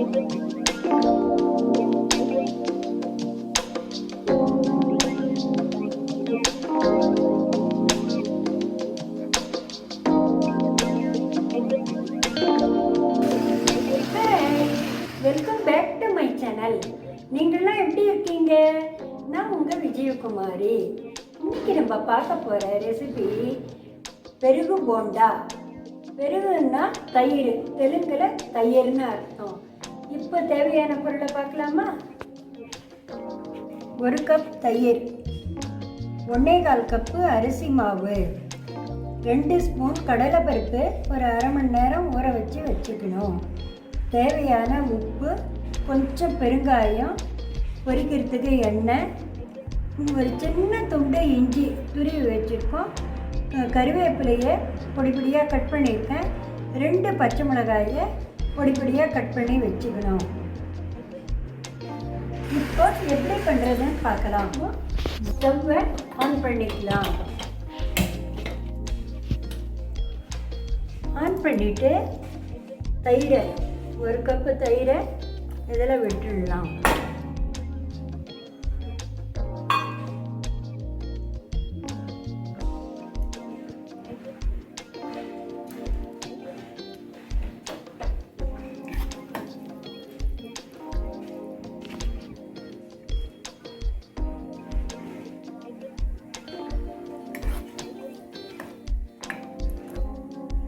Welcome back to my channel. நீங்கள்லாம் எப்படி இருக்கீங்க? நான் உங்கள் விஜயகுமாரி. இன்னைக்கு நம்ம பார்க்க போகிற ரெசிபி பெருகு போண்டா. பெருகுன்னா தயிர், தெலுங்கில் தயிர்னு அர்த்தம். இப்போ தேவையான பொருளை பார்க்கலாமா? 1 கப் தயிர், 1.25 கப்பு அரிசி மாவு, 2 ஸ்பூன் கடலைப்பருப்பு ஒரு அரை மணி நேரம் ஊற வச்சுக்கணும். தேவையான உப்பு, கொஞ்சம் பெருங்காயம், பொரிக்கிறதுக்கு எண்ணெய், ஒரு சின்ன துண்டு இஞ்சி துருவி வச்சுருக்கோம், கருவேப்பிலையை பொடி பொடியாக கட் பண்ணியிருக்கேன், 2 பச்சை மிளகாயை பொடி பொடியாக கட் பண்ணி வச்சுக்கணும். இப்போ எப்படி பண்ணுறதுன்னு பார்க்கலாம். ஸ்டவ்வை ஆன் பண்ணிக்கலாம். ஆன் பண்ணிவிட்டு தயிரை, 1 கப்பு தயிரை இதில் விட்டுடலாம்.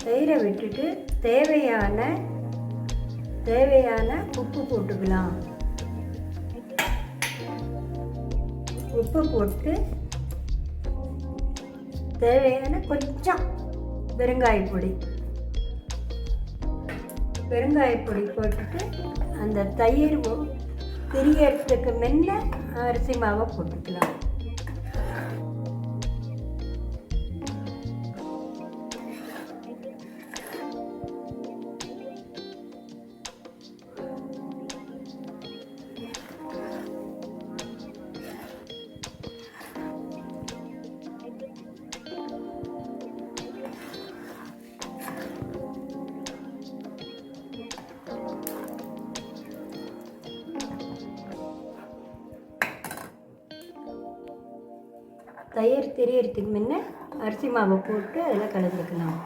தயிரை விட்டுட்டு தேவையான உப்பு போட்டுக்கலாம். உப்பு போட்டு தேவையான கொஞ்சம் பெருங்காயப்பொடி போட்டுட்டு அந்த தயிர் திரியறதுக்கு முன்ன அரிசி மாவை போட்டுக்கலாம். தயிர் திரியறதுக்கு முன்ன அரிசி மாவை போட்டு அதில் கலந்துக்கலாம்.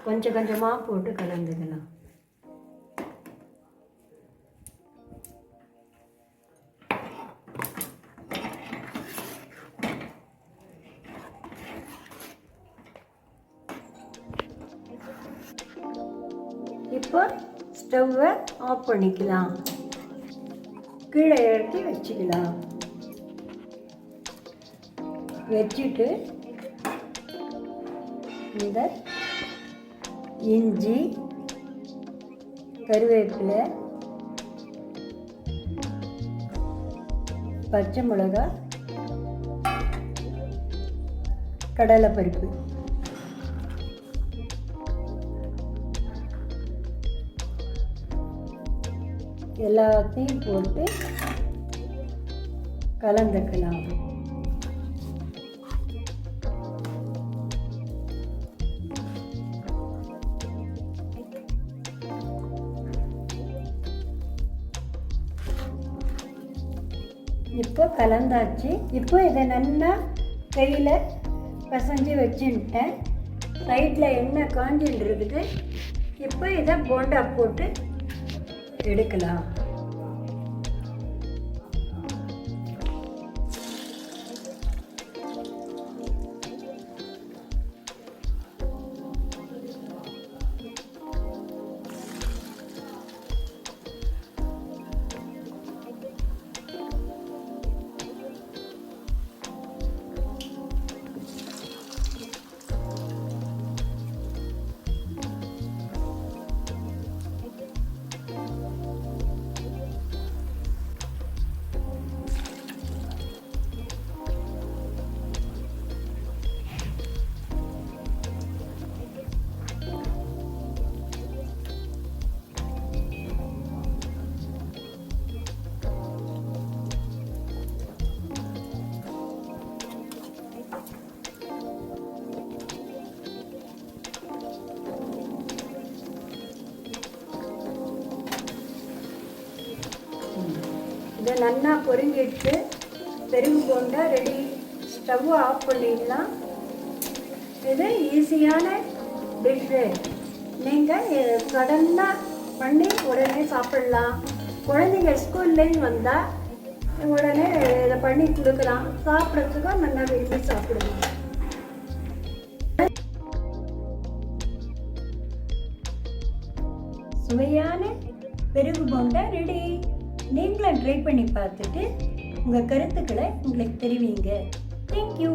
கொஞ்சம் கொஞ்சமாக போட்டு கலந்துக்கலாம். இப்போ ஸ்டவ்வை ஆஃப் பண்ணிக்கலாம். கீழே இறக்கி வச்சுக்கலாம். வச்சுட்டு இந்த இஞ்சி, கருவேப்பிலை, பச்சை மிளகாய், கடலைப்பருப்பு எல்லாத்தையும் போட்டு கலந்துக்கலாம். இப்போ கலந்தாச்சு. இப்போ இதை நல்லா கையில் பசைஞ்சு வச்சுட்டேன். சைடில் எண்ணெய் காஞ்சின்னு இருக்குது. இப்போ இதை போண்டா போட்டு எடுக்கலாம். இதை நல்லா பொரிஞ்சிட்டு பெருகு போண்டா ரெடி. ஸ்டவ் ஆஃப் பண்ணிடலாம். இது ஈஸியான டிஷ்ஷு. நீங்கள் சடனாக பண்ணி உடனே சாப்பிட்லாம். குழந்தைங்க ஸ்கூல்லேருந்து வந்தால் உடனே இதை பண்ணி கொடுக்கலாம். சாப்பிட்றதுக்கும் நல்லா விரும்பி சாப்பிடுவோம். சுவையான பெருகு போண்டா ரெடி. நீங்களும் ட்ரை பண்ணி பார்த்துட்டு உங்கள் கருத்துக்களை உங்களுக்கு தெரிவிங்க. தேங்க்யூ.